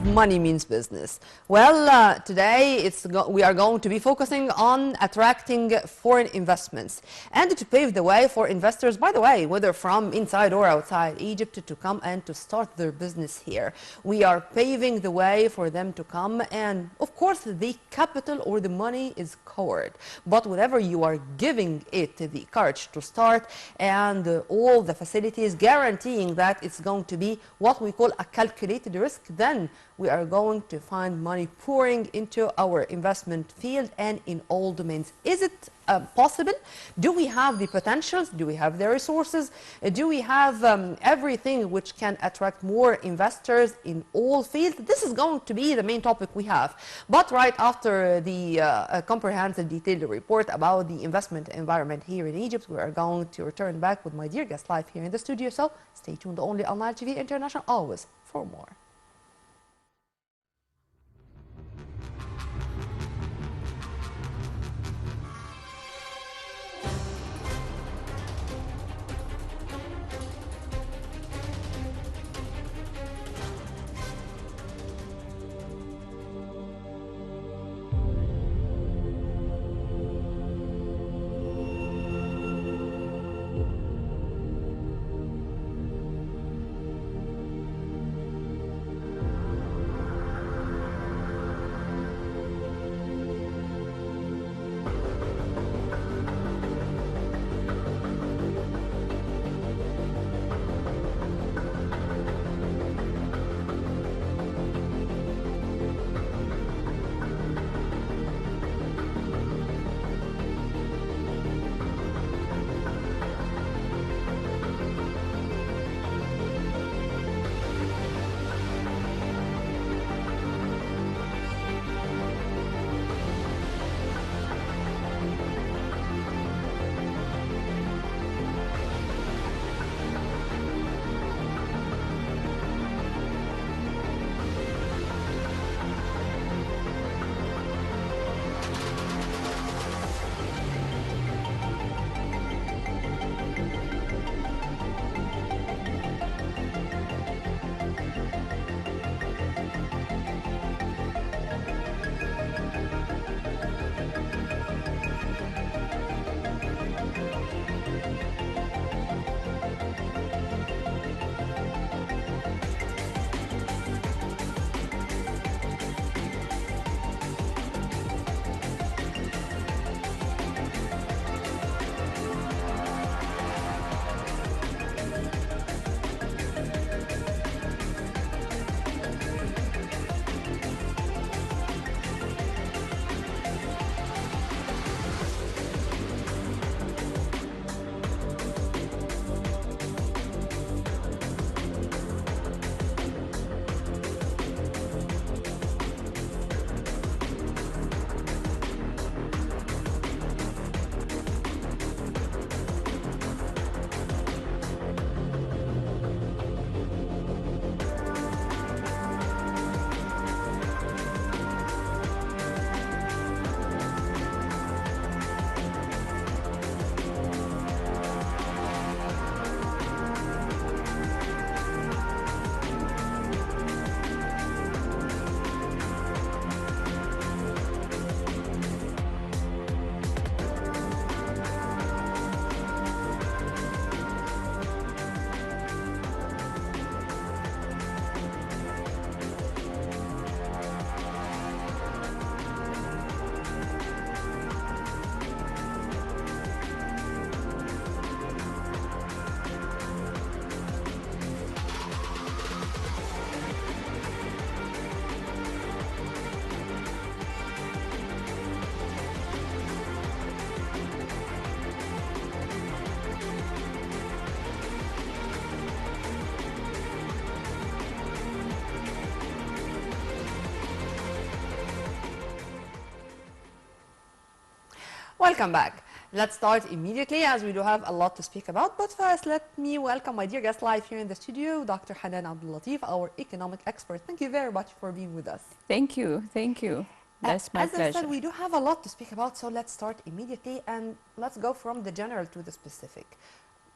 Money means business. Well, today we are going to be focusing on attracting foreign investments and to pave the way for investors, by the way, whether from inside or outside Egypt, to come and to start their business here. We are paving the way for them to come, and of course the capital or the money is covered. But whenever you are giving it the courage to start and all the facilities guaranteeing that it's going to be what we call a calculated risk, then we are going to find money pouring into our investment field and in all domains. Is it possible? Do we have the potentials? Do we have the resources? Do we have everything which can attract more investors in all fields? This is going to be the main topic we have. But right after the comprehensive detailed report about the investment environment here in Egypt, we are going to return back with my dear guest live here in the studio. So stay tuned only on Nile TV International, always for more. Welcome back. Let's start immediately as we do have a lot to speak about. But first, let me welcome my dear guest live here in the studio, Dr. Hanan Abdellatif, our economic expert. Thank you very much for being with us. Thank you. Thank you. That's my pleasure. As I said, we do have a lot to speak about, so let's start immediately and let's go from the general to the specific.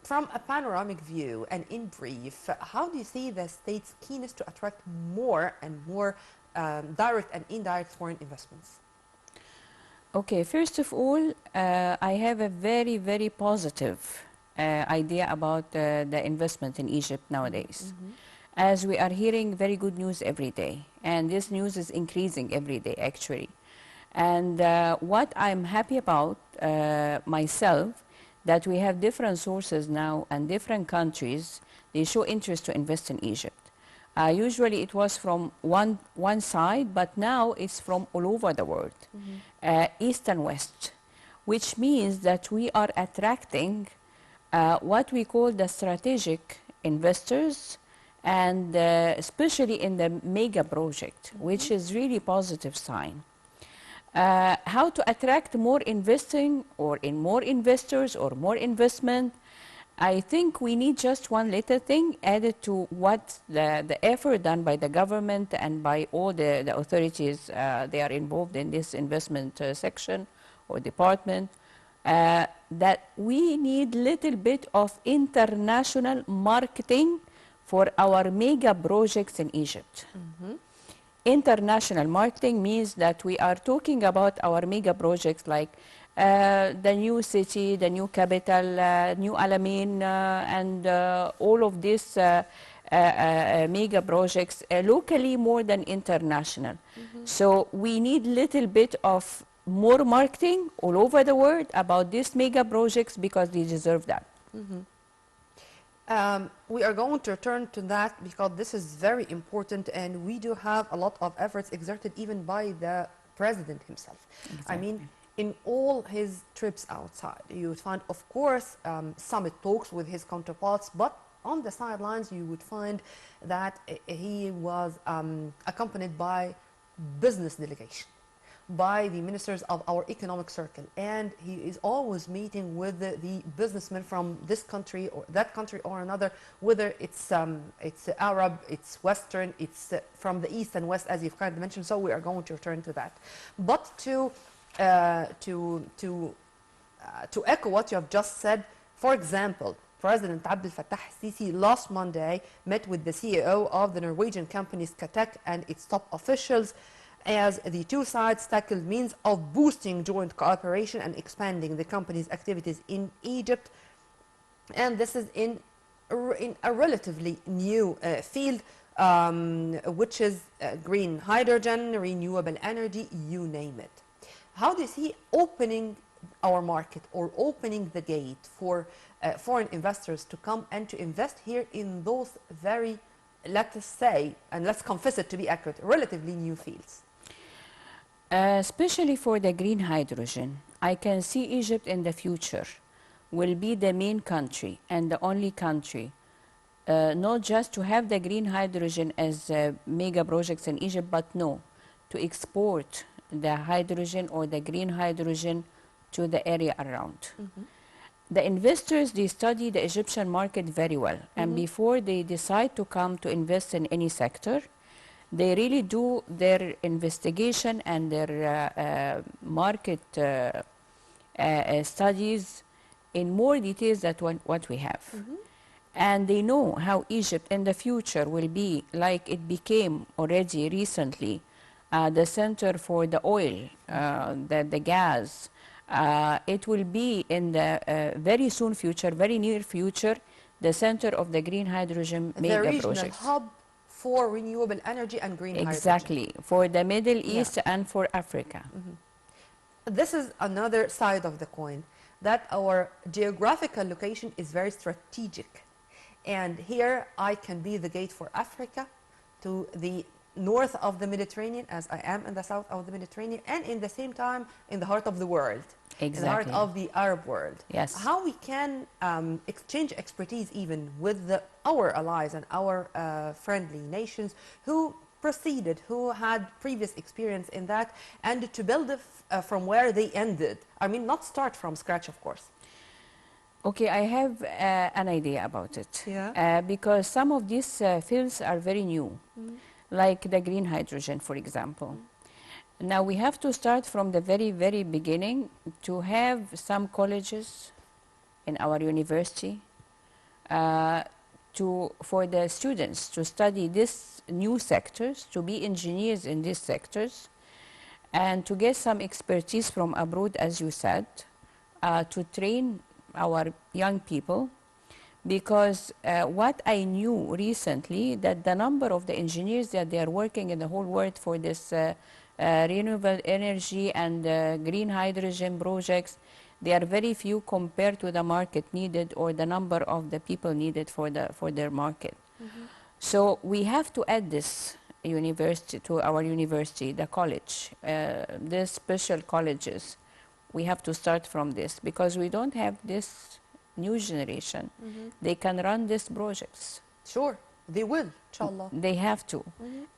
from a panoramic view and in brief, how do you see the state's keenness to attract more and more direct and indirect foreign investments? Okay, first of all, I have a very, very positive idea about the investment in Egypt nowadays. As we are hearing very good news every day, and this news is increasing every day actually. And what I'm happy about myself, that we have different sources now and different countries, they show interest to invest in Egypt. Usually it was from one side, but now it's from all over the world, east and west, which means that we are attracting what we call the strategic investors, and especially in the mega project, which is really positive sign. How to attract more investing or in more investors or more investment? I think we need just one little thing added to what the effort done by the government and by all the authorities they are involved in this investment section or department, that we need little bit of international marketing for our mega projects in Egypt. International marketing means that we are talking about our mega projects like the new city, the new capital, New Alamein, and all of these mega projects locally more than international. So we need little bit of more marketing all over the world about these mega projects because they deserve that. We are going to return to that because this is very important, and we do have a lot of efforts exerted even by the president himself. Exactly. I mean, in all his trips outside, you would find, of course, summit talks with his counterparts, but on the sidelines, you would find that he was accompanied by business delegation, by the ministers of our economic circle, and he is always meeting with the businessmen from this country or that country or another, whether it's Arab, it's Western, it's from the East and West, as you've kind of mentioned. So we are going to return to that, but to echo what you have just said, for example, President Abdel Fattah al-Sisi last Monday met with the CEO of the Norwegian company Skatek and its top officials, as the two sides tackled means of boosting joint cooperation and expanding the company's activities in Egypt. And this is in a relatively new field, which is green hydrogen, renewable energy, you name it. How do you see opening our market or opening the gate for foreign investors to come and to invest here in those very, let us say, and let's confess it to be accurate, relatively new fields? Especially for the green hydrogen, I can see Egypt in the future will be the main country and the only country, not just to have the green hydrogen as mega projects in Egypt, but no, to export the hydrogen or the green hydrogen to the area around. The investors, they study the Egyptian market very well, and before they decide to come to invest in any sector, they really do their investigation and their market studies in more details than what we have. And they know how Egypt in the future will be, like it became already recently, the center for the oil, the gas. It will be in the very soon future, very near future, the center of the green hydrogen mega regional projects. hub for renewable energy and green hydrogen. Exactly, for the Middle East and for Africa. This is another side of the coin, that our geographical location is very strategic. And here I can be the gate for Africa to the north of the Mediterranean, as I am in the south of the Mediterranean, and in the same time in the heart of the world. Exactly. In the heart of the Arab world. Yes. How we can exchange expertise even with our allies and our friendly nations who proceeded, who had previous experience in that, and to build from where they ended. I mean, not start from scratch, of course. Okay, I have an idea about it. Yeah. Because some of these fields are very new, like the green hydrogen, for example. Now we have to start from the very, very beginning to have some colleges in our university uh, for the students to study these new sectors, to be engineers in these sectors, and to get some expertise from abroad, as you said, to train our young people. Because what I knew recently, that the number of the engineers that they are working in the whole world for this renewable energy and green hydrogen projects, they are very few compared to the market needed or the number of the people needed for their market. So we have to add this university to our university, the college, these special colleges. We have to start from this because we don't have this new generation. They can run these projects. Sure, they will, inshallah. They have to.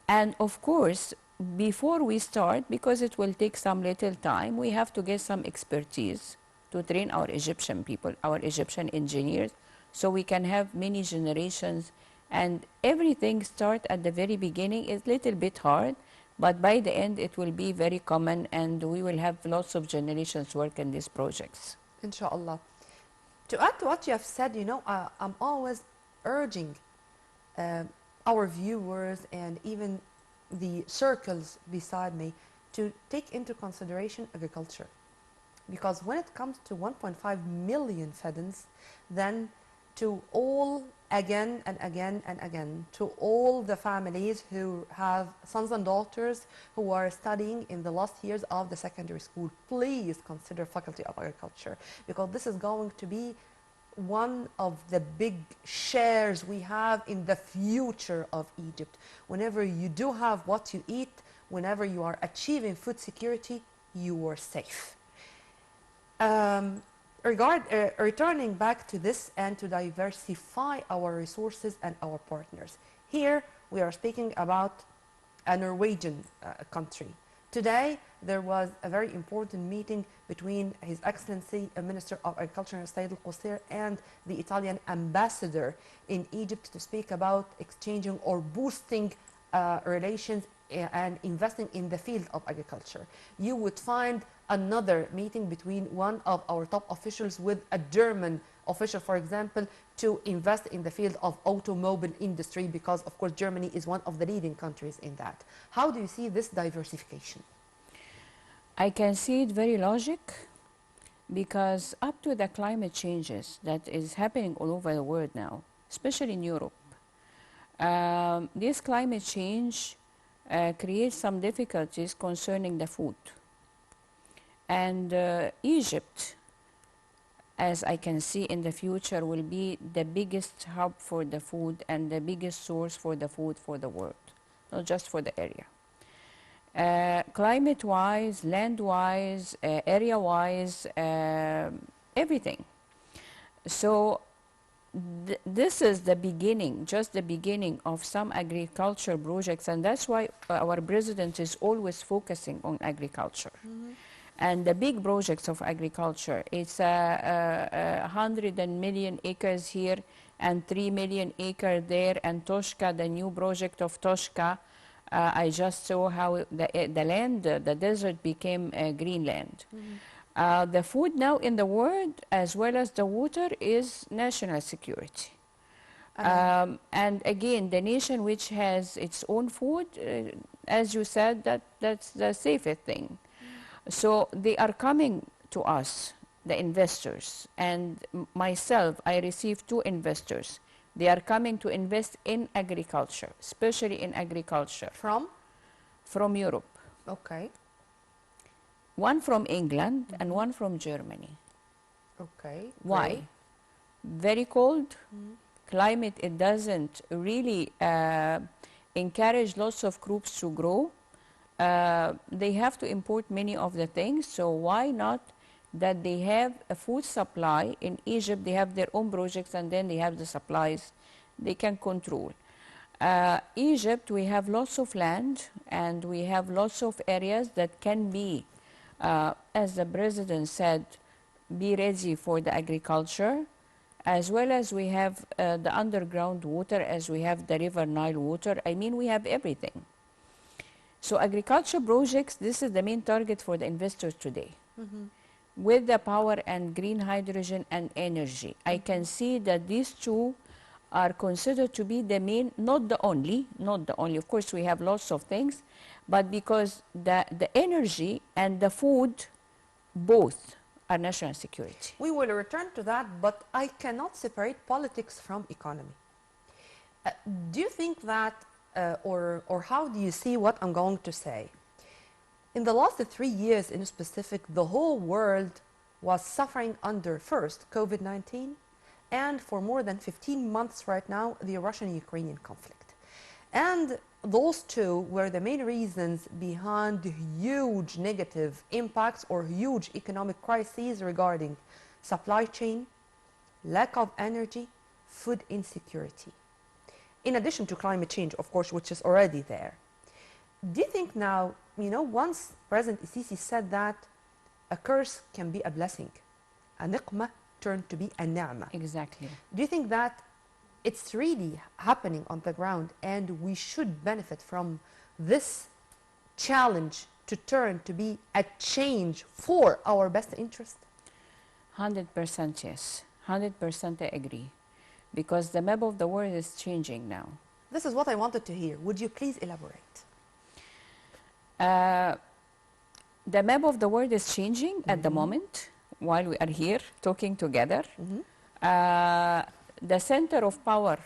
And of course, before we start, because it will take some little time, we have to get some expertise to train our Egyptian people, our Egyptian engineers, so we can have many generations. And everything start at the very beginning is a little bit hard, but by the end it will be very common and we will have lots of generations work in these projects. Inshallah. To add to what you have said, I'm always urging our viewers and even the circles beside me to take into consideration agriculture. Because when it comes to 1.5 million Fedans, then to all, again and again and again, to all the families who have sons and daughters who are studying in the last years of the secondary school, please consider Faculty of Agriculture, because this is going to be one of the big shares we have in the future of Egypt. Whenever you do have what you eat, whenever you are achieving food security, you are safe. Returning back to this and to diversify our resources and our partners. Here we are speaking about a Norwegian country. Today there was a very important meeting between His Excellency Minister of Agriculture and State al-Qusir and the Italian ambassador in Egypt to speak about exchanging or boosting relations and investing in the field of agriculture. You would find another meeting between one of our top officials with a German official, for example, to invest in the field of automobile industry, because of course Germany is one of the leading countries in that. How do you see this diversification? I can see it very logic, because up to the climate changes that is happening all over the world now, especially in Europe, this climate change creates some difficulties concerning the food. And Egypt, as I can see in the future, will be the biggest hub for the food and the biggest source for the food for the world, not just for the area. Climate-wise, land-wise, area-wise, everything. So this is the beginning, just the beginning of some agriculture projects, and that's why our president is always focusing on agriculture. And the big projects of agriculture, it's 100 million acres here and 3 million acres there, and Toshka, the new project of Toshka, I just saw how the land, the desert became green land. The food now in the world, as well as the water, is national security. And again, the nation which has its own food, as you said, that's the safest thing. So they are coming to us, the investors, and myself, I received 2 investors. They are coming to invest in agriculture, especially in agriculture. From? From Europe. Okay. One from England and one from Germany. Okay. Why? Great. Very cold climate, it doesn't really encourage lots of crops to grow. They have to import many of the things, so why not that they have a food supply in Egypt? They have their own projects and then they have the supplies they can control. Egypt, we have lots of land and we have lots of areas that can be, as the president said, be ready for the agriculture, as well as we have the underground water, as we have the River Nile water. I mean, we have everything. So agriculture projects, this is the main target for the investors today. with the power and green hydrogen and energy. I can see that these two are considered to be the main, not the only, of course we have lots of things, but because the energy and the food, both are national security. We will return to that, but I cannot separate politics from economy. Do you think that, or how do you see what I'm going to say? In the last 3 years in specific, the whole world was suffering under first COVID-19 and for more than 15 months right now, the Russian-Ukrainian conflict. And those two were the main reasons behind huge negative impacts or huge economic crises regarding supply chain, lack of energy, food insecurity. In addition to climate change, of course, which is already there. Do you think now, once President Sisi said that a curse can be a blessing, a niqmah turned to be a ni'mah. Exactly. Do you think that it's really happening on the ground and we should benefit from this challenge to turn to be a change for our best interest? 100% yes. 100% I agree. Because the map of the world is changing now. This is what I wanted to hear. Would you please elaborate? The map of the world is changing at the moment while we are here talking together. The center of power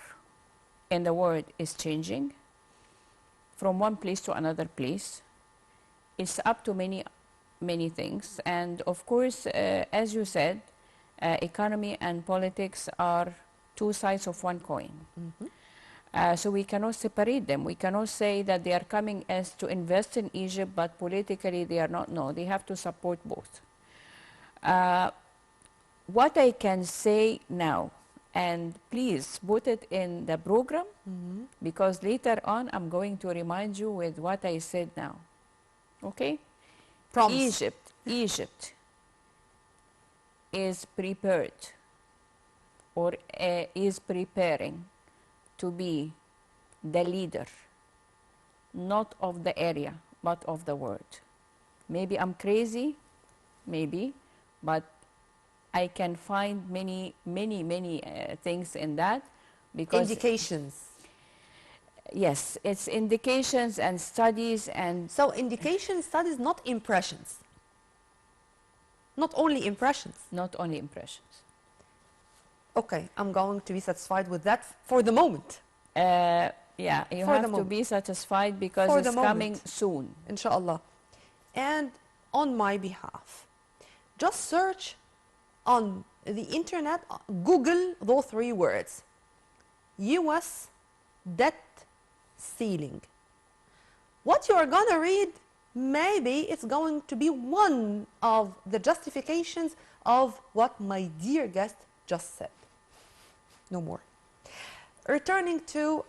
in the world is changing from one place to another place. It's up to many things. And of course, as you said, economy and politics are two sides of one coin. So we cannot separate them. We cannot say that they are coming as to invest in Egypt, but politically they are not. No, they have to support both. What I can say now, and please put it in the program, because later on I'm going to remind you with what I said now. Okay? Promise. Egypt is prepared or is preparing to be the leader, not of the area, but of the world. Maybe I'm crazy, maybe, but I can find many things in that, because Indications. yes, it's indications and studies. And So indication studies, not impressions. Not only impressions. not only impressions. Okay, I'm going to be satisfied with that for the moment. Yeah, you For the have to moment. be satisfied because For it's the coming moment. soon. Inshallah. And on my behalf, just search on the internet, Google those 3 words: US debt ceiling. What you are going to read, maybe it's going to be one of the justifications of what my dear guest just said. No more. Returning to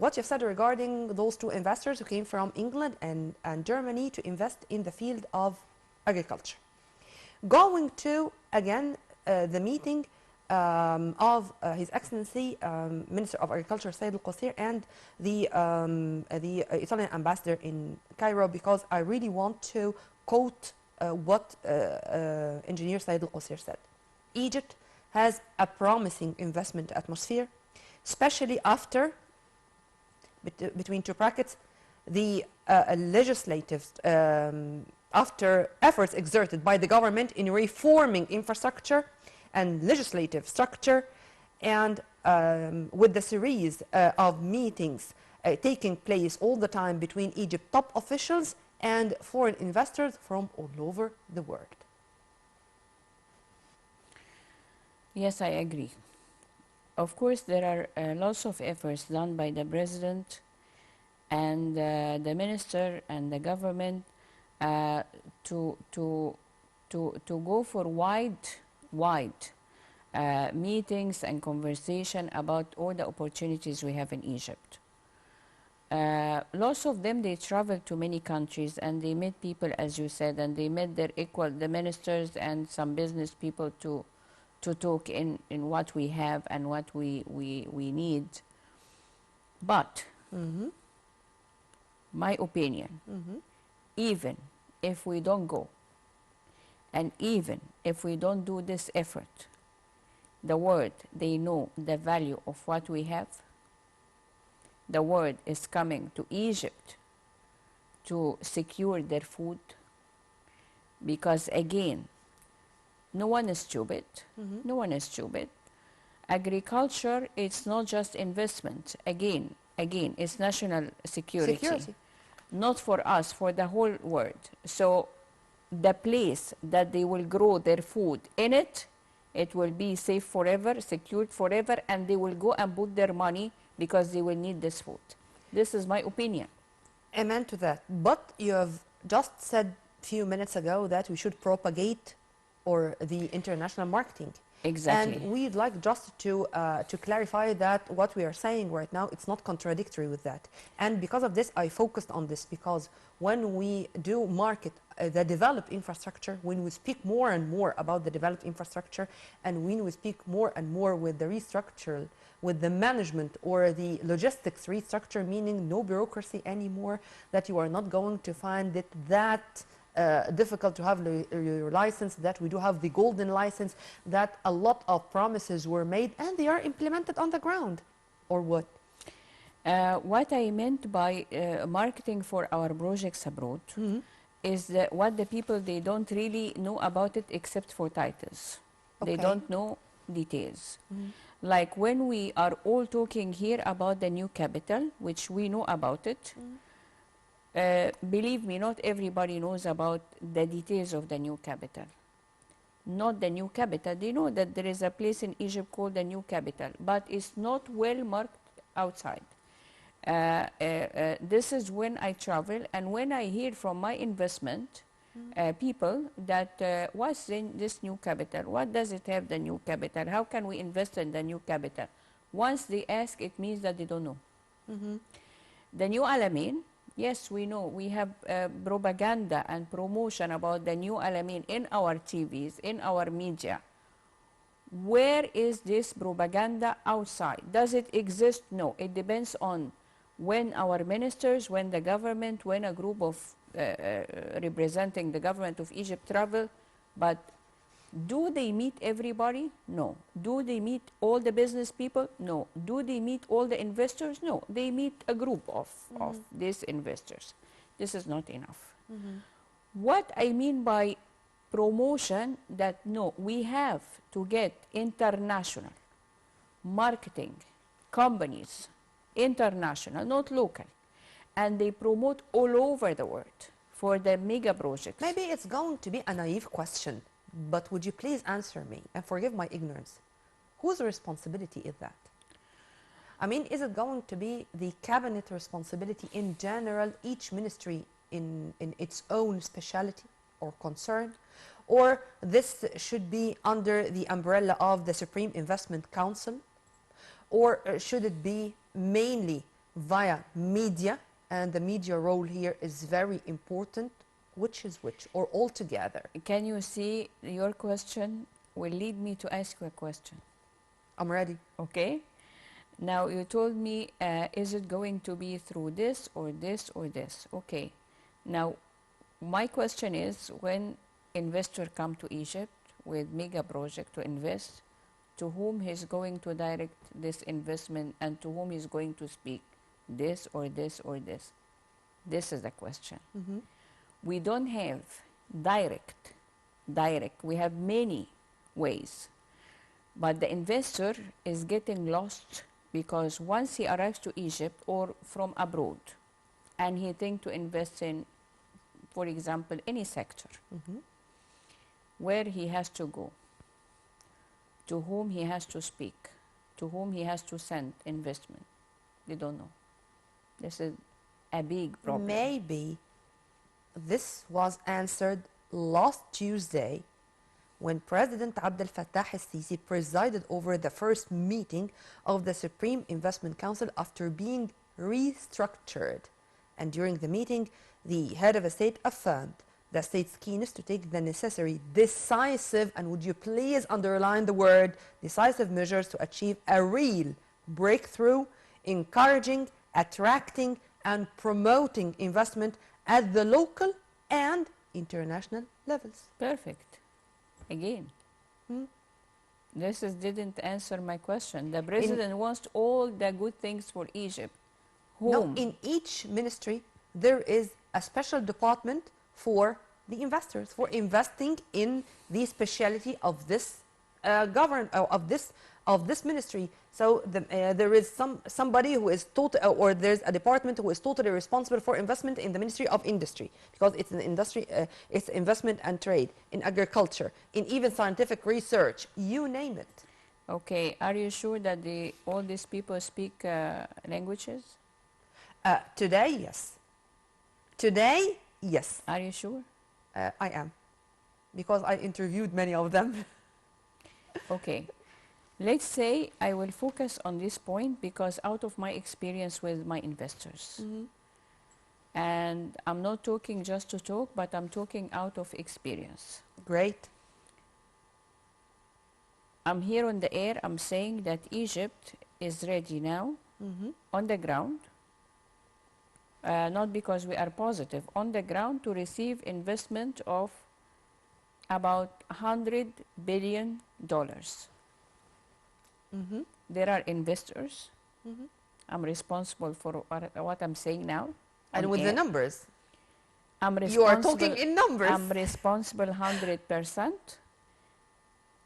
what you've said regarding those 2 investors who came from England and Germany to invest in the field of agriculture. Going to, again, the meeting of His Excellency Minister of Agriculture Said Al-Qasir and the Italian ambassador in Cairo, because I really want to quote what Engineer Said Al-Qasir said. Egypt has a promising investment atmosphere, especially after, between 2 brackets, the legislative, after efforts exerted by the government in reforming infrastructure and legislative structure, and with the series of meetings taking place all the time between Egypt top officials and foreign investors from all over the world. Yes, I agree. Of course, there are lots of efforts done by the president and the minister and the government to go for wide meetings and conversation about all the opportunities we have in Egypt. Lots of them, they travel to many countries and they meet people, as you said, and they met their equal, the ministers and some business people to talk in what we have and what we need. But my opinion, even if we don't go And even if we don't do this effort, the world, they know the value of what we have. The world is coming to Egypt to secure their food because, again, no one is stupid. No one is stupid. Agriculture, it's not just investment. Again, it's national security. Security. Not for us, for the whole world. So the place that they will grow their food in it, it will be safe forever, secured forever, and they will go and put their money because they will need this food. This is my opinion. Amen to that. But you have just said a few minutes ago that we should propagate or the international marketing. Exactly. And we'd like just to clarify that what we are saying right now, it's not contradictory with that. And because of this, I focused on this because when we do market the developed infrastructure, when we speak more and more about the developed infrastructure, and when we speak more and more with the restructure, with the management or the logistics restructure, meaning no bureaucracy anymore, that you are not going to find it that difficult to have your license, that we do have the golden license, that a lot of promises were made and they are implemented on the ground, or what? What I meant by marketing for our projects abroad is that what the people, they don't really know about it except for titles. They don't know details. Like when we are all talking here about the new capital, which we know about it, believe me, not everybody knows about the details of the new capital. Not the new capital. They know that there is a place in Egypt called the new capital, but it's not well marked outside. This is when I travel and when I hear from my investment people that what's in this new capital? What does it have, the new capital? How can we invest in the new capital? Once they ask, it means that they don't know. The new Alamein, yes, we know. We have propaganda and promotion about the new Alamein in our TVs, in our media. Where is this propaganda outside? Does it exist? No. It depends on when our ministers, when the government, when a group of representing the government of Egypt travel. But do they meet everybody? No. Do they meet all the business people? No. Do they meet all the investors? No. They meet a group of these investors. This is not enough. What I mean by promotion, that no, we have to get international marketing companies, international, not local, and they promote all over the world for the mega projects. Maybe it's going to be a naive question, but would you please answer me and forgive my ignorance? Whose responsibility is that? I mean, is it going to be the cabinet responsibility in general, each ministry in its own specialty or concern? Or this should be under the umbrella of the Supreme Investment Council? Or should it be mainly via media? And the media role here is very important. Which is which, or all together? Can you see your question will lead me to ask you a question? I'm ready. Okay. Now you told me, is it going to be through this or this or this? Okay. Now, my question is, when investor come to Egypt with mega project to invest, to whom he's going to direct this investment and to whom he's going to speak? This or this or this? This is the question. We don't have direct. We have many ways. But the investor is getting lost because once he arrives to Egypt or from abroad and he thinks to invest in, for example, any sector, where he has to go, to whom he has to speak, to whom he has to send investment, they don't know. This is a big problem. Maybe this was answered last Tuesday when President Abdellatif al-Sisi presided over the first meeting of the Supreme Investment Council after being restructured. And during the meeting, the head of the state affirmed the state's keenness to take the necessary decisive, and would you please underline the word decisive, measures to achieve a real breakthrough, encouraging, attracting and promoting investment at the local and international levels. Perfect. Again, Hmm? didn't answer my question. The In, president wants all the good things for Egypt. no, Whom? in each ministry, there is a special department for the investors, for investing in the specialty of this of this ministry. So there is somebody who is total, or there's a department who is totally responsible for investment in the Ministry of Industry, because it's an industry, it's investment and trade, in agriculture, in even scientific research, you name it. Okay, are you sure that all these people speak languages? Today, yes. Today, yes. Are you sure? I am, because I interviewed many of them. Okay. Let's say I will focus on this point because out of my experience with my investors. Mm-hmm. And I'm not talking just to talk, but I'm talking out of experience. Great. I'm here on the air, I'm saying that Egypt is ready now, Mm-hmm. on the ground, not because we are positive, on the ground to receive investment of about $100 billion. Mm-hmm. There are investors. Mm-hmm. I'm responsible for what I'm saying now. And on with the air. numbers, I'm you are responsible. talking in numbers. I'm responsible 100%.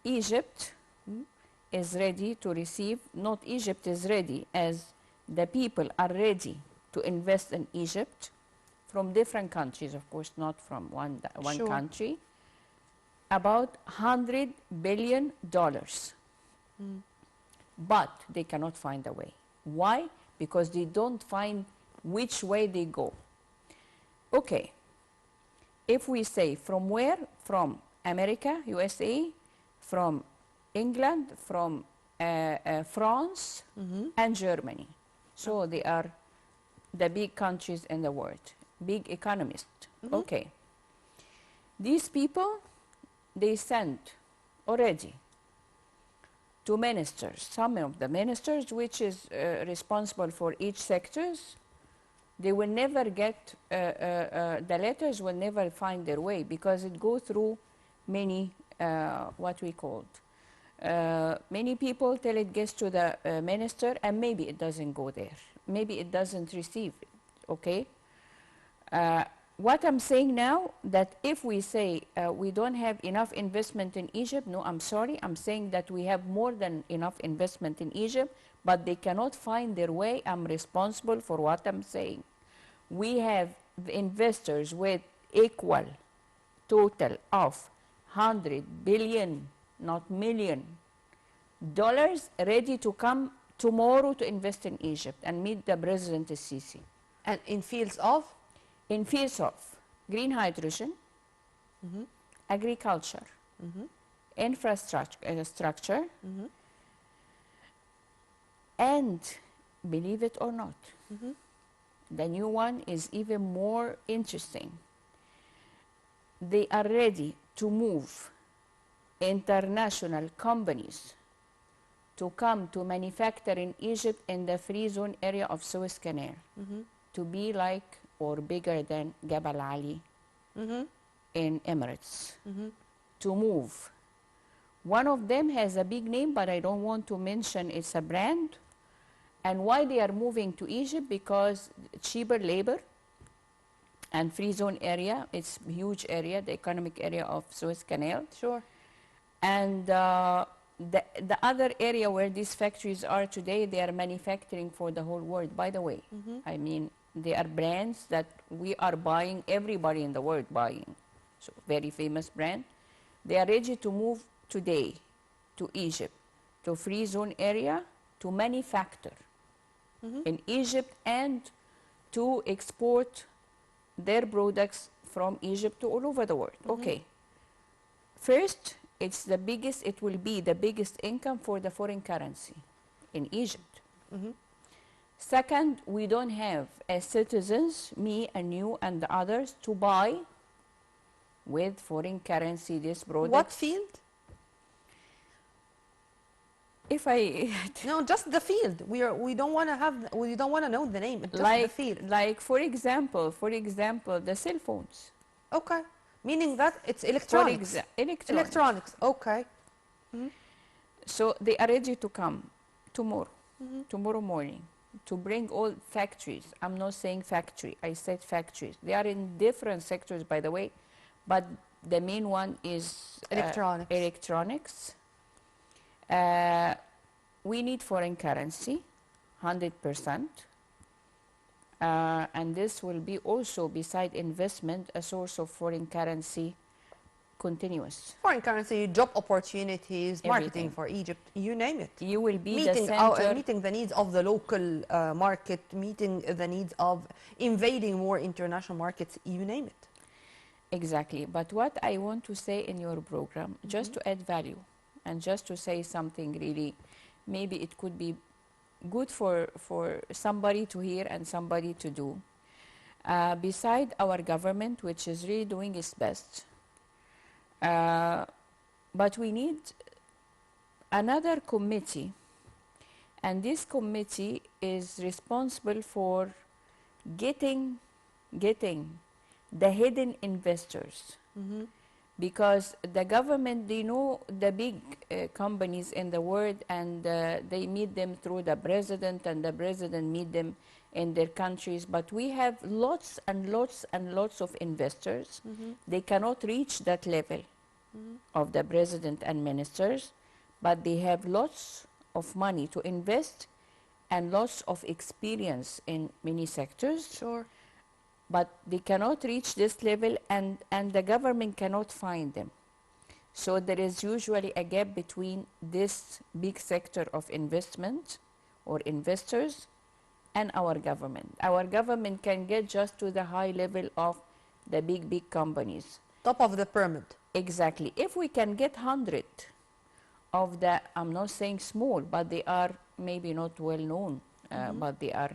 Egypt Mhm. is ready to receive, not Egypt is ready, as the people are ready to invest in Egypt from different countries, of course, not from one Sure. country, about $100 billion. Mm. But they cannot find a way. Why? Because they don't find which way they go. Okay, if we say from where? From America, USA, from England, from France, Mm-hmm. and Germany. So they are the big countries in the world, big economists. Mm-hmm. Okay. These people, they send already to ministers, some of the ministers, which is responsible for each sectors. They will never get, the letters will never find their way because it goes through many, what we called, many people till it gets to the minister, and maybe it doesn't go there. Maybe it doesn't receive it, okay? What I'm saying now, that if we say we don't have enough investment in Egypt, no, I'm sorry, I'm saying that we have more than enough investment in Egypt, but they cannot find their way. I'm responsible for what I'm saying. We have investors with equal total of 100 billion, not million, dollars ready to come tomorrow to invest in Egypt and meet the President Sisi. And in fields of? In fields of green hydrogen, Mm-hmm. agriculture, Mm-hmm. infrastructure, Mm-hmm. and believe it or not, Mm-hmm. the new one is even more interesting. They are ready to move international companies to come to manufacture in Egypt in the free zone area of Suez Canal, Mm-hmm. to be like or bigger than Jabal Ali Mm-hmm. in Emirates, Mm-hmm. to move. One of them has a big name, but I don't want to mention it's a brand. And why they are moving to Egypt? Because cheaper labor and free zone area, it's a huge area, the economic area of Suez Canal. Sure. And the other area where these factories are today, they are manufacturing for the whole world. By the way, Mm-hmm. I mean, they are brands that we are buying, everybody in the world buying. So very famous brand. They are ready to move today to Egypt, to free zone area, to manufacture Mm-hmm. in Egypt and to export their products from Egypt to all over the world. Mm-hmm. Okay. First, it will be the biggest income for the foreign currency in Egypt. Mm-hmm. Second, we don't have as citizens, me and you and the others, to buy with foreign currency this product. What field? If I No, just the field. We don't want to have. We don't want to know the name. Just the field. like for example, the cell phones. Okay. Meaning that it's For electronics. electronics. Electronics, okay. So they are ready to come tomorrow morning, to bring all factories. I'm not saying factory, I said factories. They are in different sectors, by the way, but the main one is Electronics. electronics. We need foreign currency, 100%. And this will be also, beside investment, a source of foreign currency continuous. Foreign currency, job opportunities, marketing Everything. for Egypt, you name it. You will be Meeting, the center. meeting the needs of the local market, meeting the needs of invading more international markets, you name it. Exactly. But what I want to say in your program, just to add value and just to say something really, maybe it could be good for somebody to hear and somebody to do. Beside our government, which is really doing its best, but we need another committee, and this committee is responsible for getting the hidden investors. Because the government, they know the big companies in the world, and they meet them through the president, and the president meet them in their countries. But we have lots and lots and lots of investors. They cannot reach that level of the president and ministers, but they have lots of money to invest and lots of experience in many sectors. Sure. But they cannot reach this level, and the government cannot find them. So there is usually a gap between this big sector of investment or investors and our government. Our government can get just to the high level of the big companies. Top of the pyramid. Exactly. If we can get 100 of the, I'm not saying small, but they are maybe not well known, but they are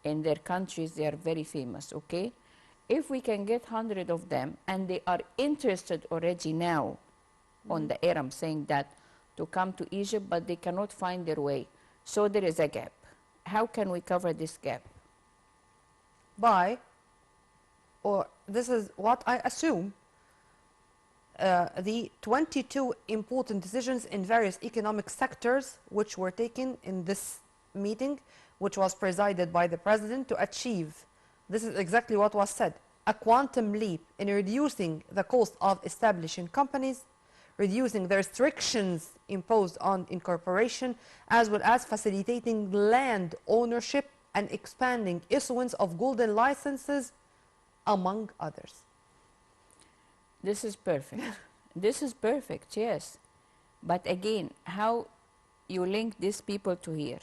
in their countries, they are very famous, okay? If we can get 100 of them, and they are interested already now on the air, I'm saying that, to come to Egypt, but they cannot find their way. So there is a gap. How can we cover this gap? Or this is what I assume, the 22 important decisions in various economic sectors which were taken in this meeting, which was presided by the president, to achieve, this is exactly what was said, a quantum leap in reducing the cost of establishing companies, reducing the restrictions imposed on incorporation, as well as facilitating land ownership and expanding issuance of golden licenses, among others. This is perfect. This is perfect, yes. But again, how you link these people to here?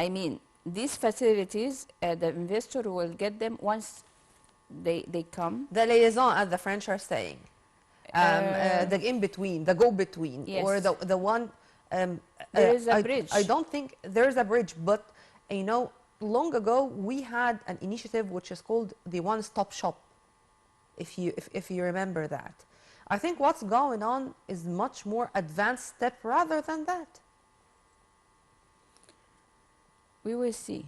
I mean, these facilities, the investor will get them once they come. The liaison, as the French are saying. The in-between, the go-between, Yes. or the one... There is a bridge. I don't think there is a bridge, but, you know, long ago we had an initiative which is called the one-stop shop, if you remember that. I think what's going on is much more advanced step rather than that. We will see.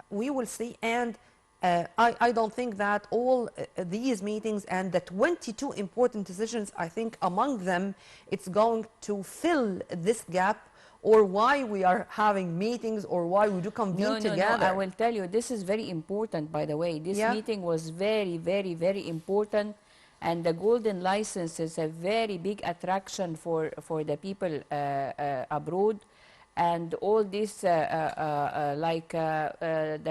We will see, and I don't think that all these meetings and the 22 important decisions, I think among them, it's going to fill this gap, or why we are having meetings, or why we do convene together. No, I will tell you, this is very important, by the way. This meeting was very, very, very important, and the golden license is a very big attraction for the people abroad. And all this, the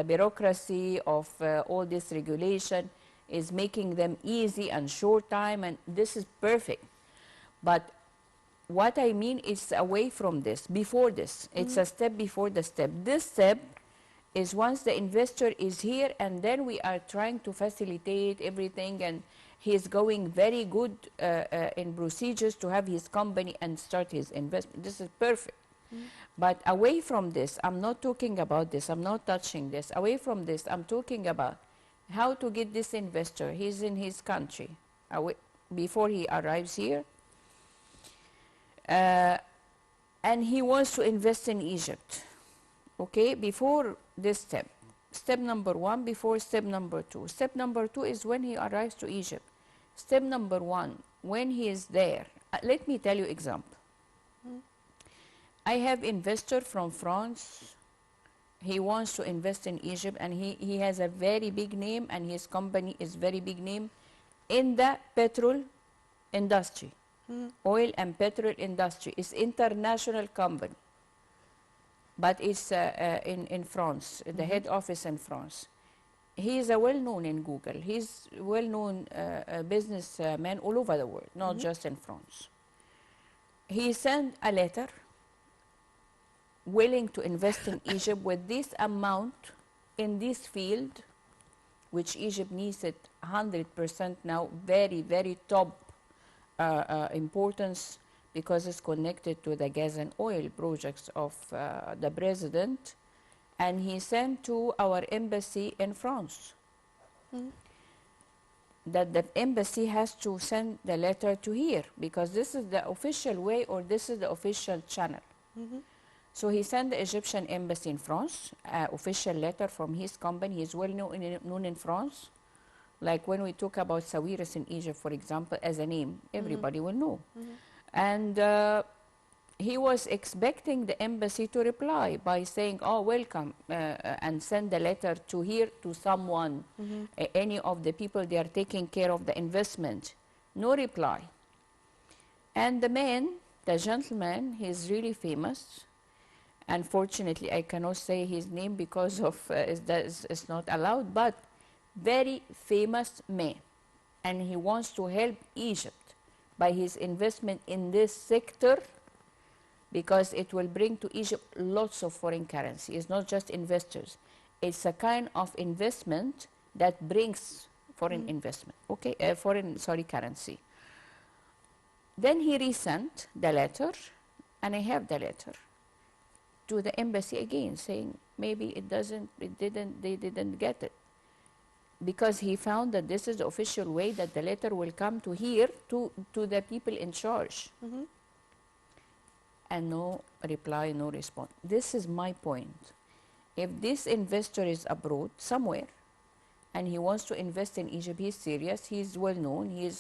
bureaucracy of all this regulation is making them easy and short time, and this is perfect. But what I mean is away from this, before this. It's a step before the step. This step is once the investor is here, and then we are trying to facilitate everything, and he's going very good in procedures to have his company and start his investment. This is perfect. But away from this, I'm not talking about this, I'm not touching this. Away from this, I'm talking about how to get this investor. He's in his country before he arrives here. And he wants to invest in Egypt. Okay, before this step, step number one before step number two. Step number two is when he arrives to Egypt. Step number one, when he is there, let me tell you example. I have investor from France. He wants to invest in Egypt, and he has a very big name, and his company is very big name in the petrol industry. Oil and petrol industry is international company, but it's in France, the head office in France. He is a well-known in Google. He's well-known businessman all over the world, not just in France. He sent a letter willing to invest in Egypt with this amount in this field, which Egypt needs it 100% now, very, very top importance, because it's connected to the gas and oil projects of the president. And he sent to our embassy in France that the embassy has to send the letter to here, because this is the official way, or this is the official channel. So he sent the Egyptian embassy in France official letter from his company. He's well known in France. Like when we talk about Sawiris in Egypt, for example, as a name, everybody will know. And he was expecting the embassy to reply by saying, oh, welcome, and send the letter to here to someone, any of the people they are taking care of the investment. No reply. And the man, the gentleman, he's really famous. Unfortunately, I cannot say his name because of it's not allowed, but very famous man. And he wants to help Egypt by his investment in this sector, because it will bring to Egypt lots of foreign currency. It's not just investors. It's a kind of investment that brings foreign investment, okay, currency. Then he resent the letter, and I have the letter, to the embassy again, saying maybe they didn't get it, because he found that this is the official way that the letter will come to here to the people in charge. And no reply, no response. This is my point. If this investor is abroad somewhere and he wants to invest in Egypt, he's serious, he's well known,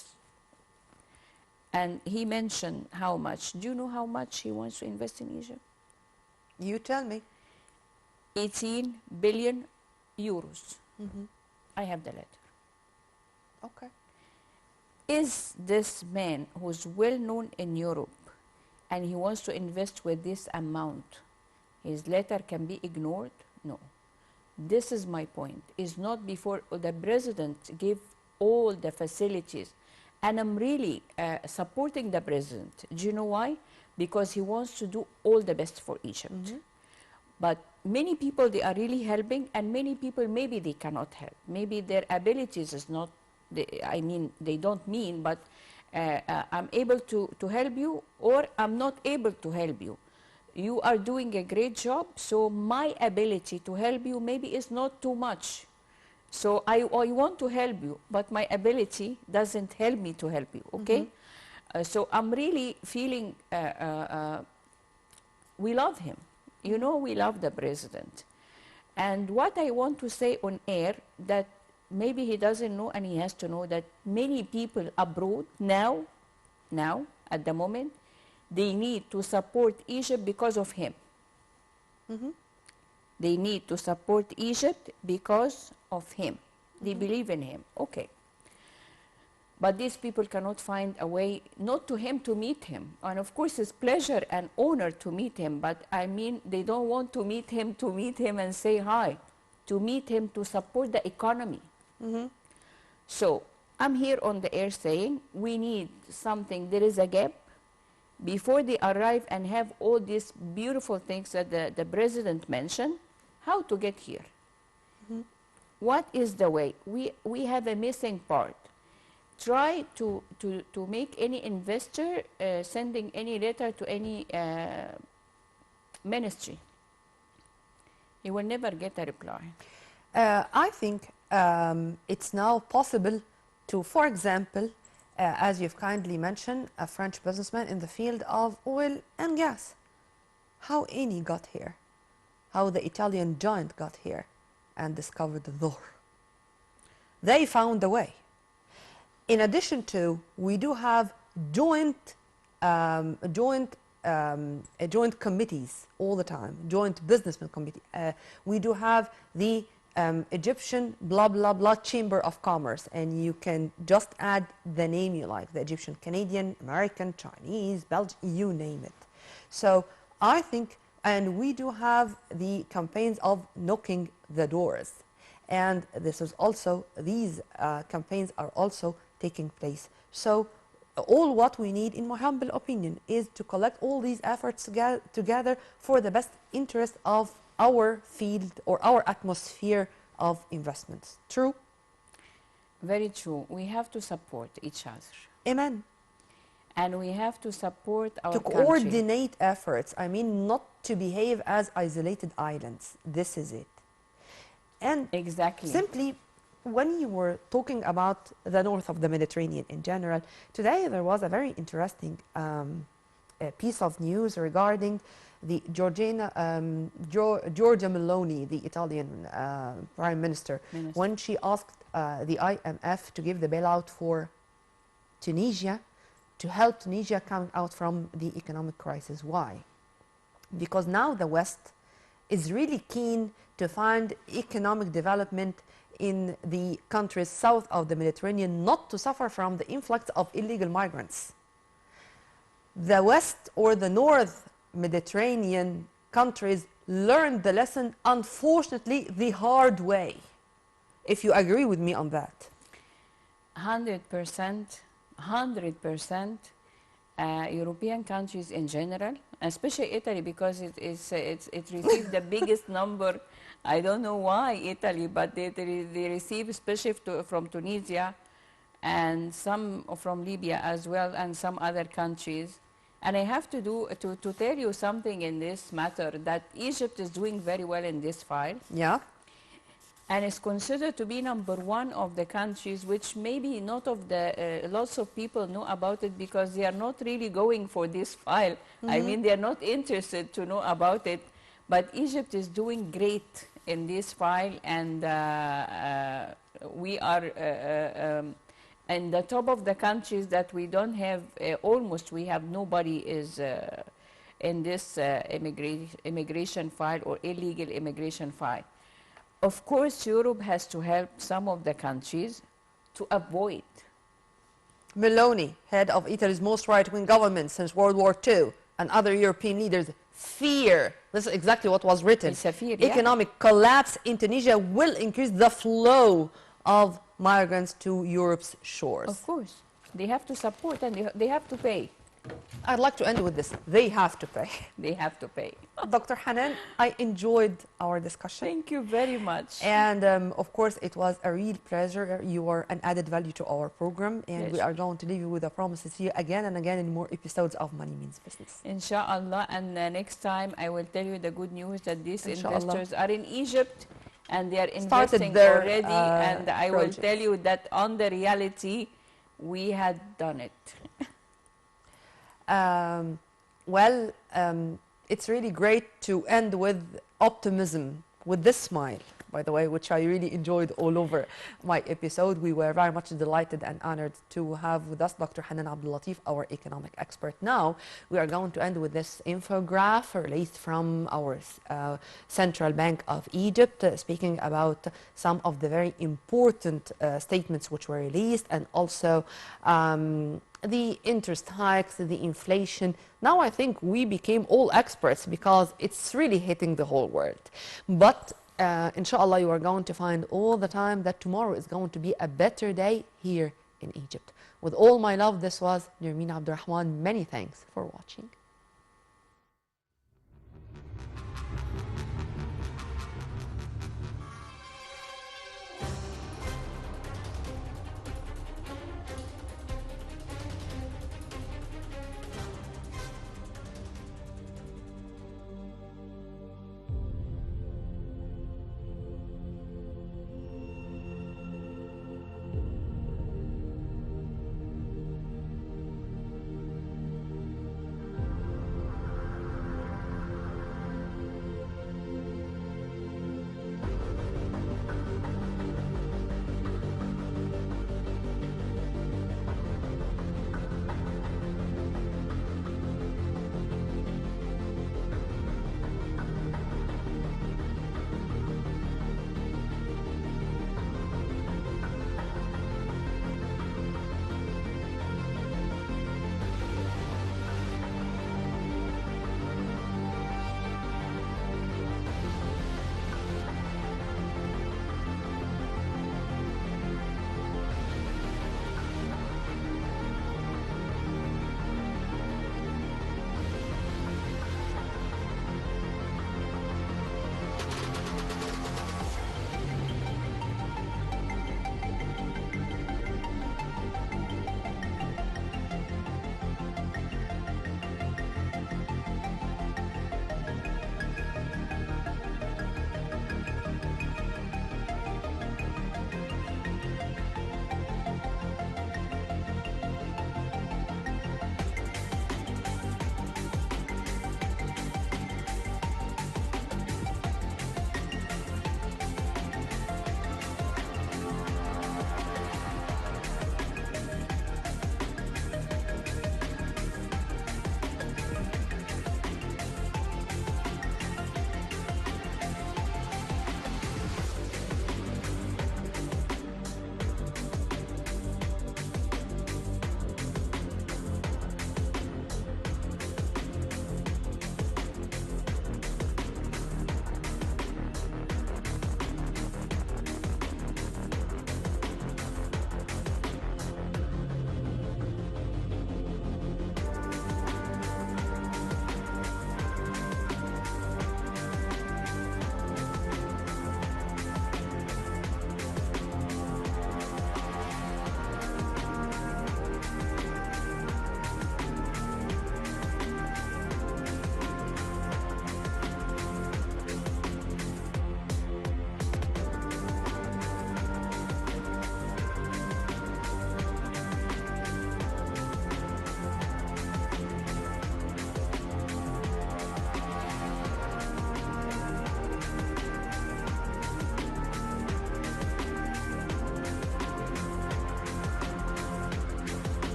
and he mentioned how much. Do you know how much he wants to invest in Egypt? You tell me. 18 billion euros. I have the letter. Okay. Is this man who's well known in Europe and he wants to invest with this amount, his letter can be ignored? No. This is my point. It's not before the president gave all the facilities. And I'm really supporting the president. Do you know why? Because he wants to do all the best for Egypt. But many people, they are really helping, and many people, maybe they cannot help. Maybe their abilities is not, they don't mean, but I'm able to help you, or I'm not able to help you. You are doing a great job, so my ability to help you maybe is not too much. So I want to help you, but my ability doesn't help me to help you, okay? So I'm really feeling, we love him. You know, we love the president. And what I want to say on air, that maybe he doesn't know, and he has to know, that many people abroad now, at the moment, they need to support Egypt because of him. They need to support Egypt because of him. They believe in him, okay. But these people cannot find a way, not to him, to meet him. And of course, it's pleasure and honor to meet him, but I mean, they don't want to meet him and say hi, to meet him to support the economy. So I'm here on the air saying, we need something, there is a gap, before they arrive and have all these beautiful things that the president mentioned, how to get here. What is the way? We have a missing part. Try to make any investor sending any letter to any ministry. He will never get a reply. I think it's now possible to, for example, as you've kindly mentioned, a French businessman in the field of oil and gas. How Eni got here, how the Italian giant got here. and discovered the Dhuhr. They found a way. In addition to, we do have joint committees all the time, joint businessman committee. We do have the Egyptian blah blah blah Chamber of Commerce, and you can just add the name you like, the Egyptian, Canadian, American, Chinese, Belgian, you name it. So I think, and we do have the campaigns of knocking the doors, and this is also, these campaigns are also taking place. So all what we need, in my humble opinion, is to collect all these efforts together for the best interest of our field or our atmosphere of investments. True? Very true. We have to support each other. Amen. And we have to support our To country. coordinate efforts. I mean, not to behave as isolated islands. This is it. And Exactly. simply, when you were talking about the north of the Mediterranean in general, today there was a very interesting piece of news regarding the Giorgia Meloni, the Italian Prime Minister, when she asked the IMF to give the bailout for Tunisia, to help Tunisia come out from the economic crisis. Why? Because now the West is really keen to find economic development in the countries south of the Mediterranean, not to suffer from the influx of illegal migrants. The West or the North Mediterranean countries learned the lesson, unfortunately, the hard way. If you agree with me on that. 100%, 100%. European countries in general, especially Italy, because it received the biggest number. I don't know why Italy, but they receive, especially from Tunisia and some from Libya as well, and some other countries. And I have to tell you something in this matter, that Egypt is doing very well in this file. Yeah. And is considered to be #1 of the countries, which maybe not of the lots of people know about it, because they are not really going for this file. I mean, they are not interested to know about it. But Egypt is doing great in this file, and we are in the top of the countries that we don't have, almost we have nobody is in this immigration file or illegal immigration file. Of course, Europe has to help some of the countries to avoid. Meloni, head of Italy's most right-wing government since World War II, and other European leaders fear, this is exactly what was written, It's a fear, yeah. economic collapse in Tunisia will increase the flow of migrants to Europe's shores. Of course, they have to support, and they have to pay. I'd like to end with this. They have to pay. They have to pay. Dr. Hanan, I enjoyed our discussion. Thank you very much. And of course, it was a real pleasure. You are an added value to our program. And Yes. we are going to leave you with the promises here again and again in more episodes of Money Means Business. Inshallah, and next time I will tell you the good news that these Inshallah. investors are in Egypt and they are Started investing their, already, and I will projects. tell you that on the reality, we had done it. It's really great to end with optimism, with this smile, by the way, which I really enjoyed all over my episode. We were very much delighted and honored to have with us Dr. Hanan Abdellatif, our economic expert. Now, we are going to end with this infograph released from our Central Bank of Egypt, speaking about some of the very important statements which were released, and also the interest hikes, the inflation. Now I think we became all experts because it's really hitting the whole world. But inshallah, you are going to find all the time that tomorrow is going to be a better day here in Egypt. With all my love, this was Nermeen Abdurrahman. Many thanks for watching.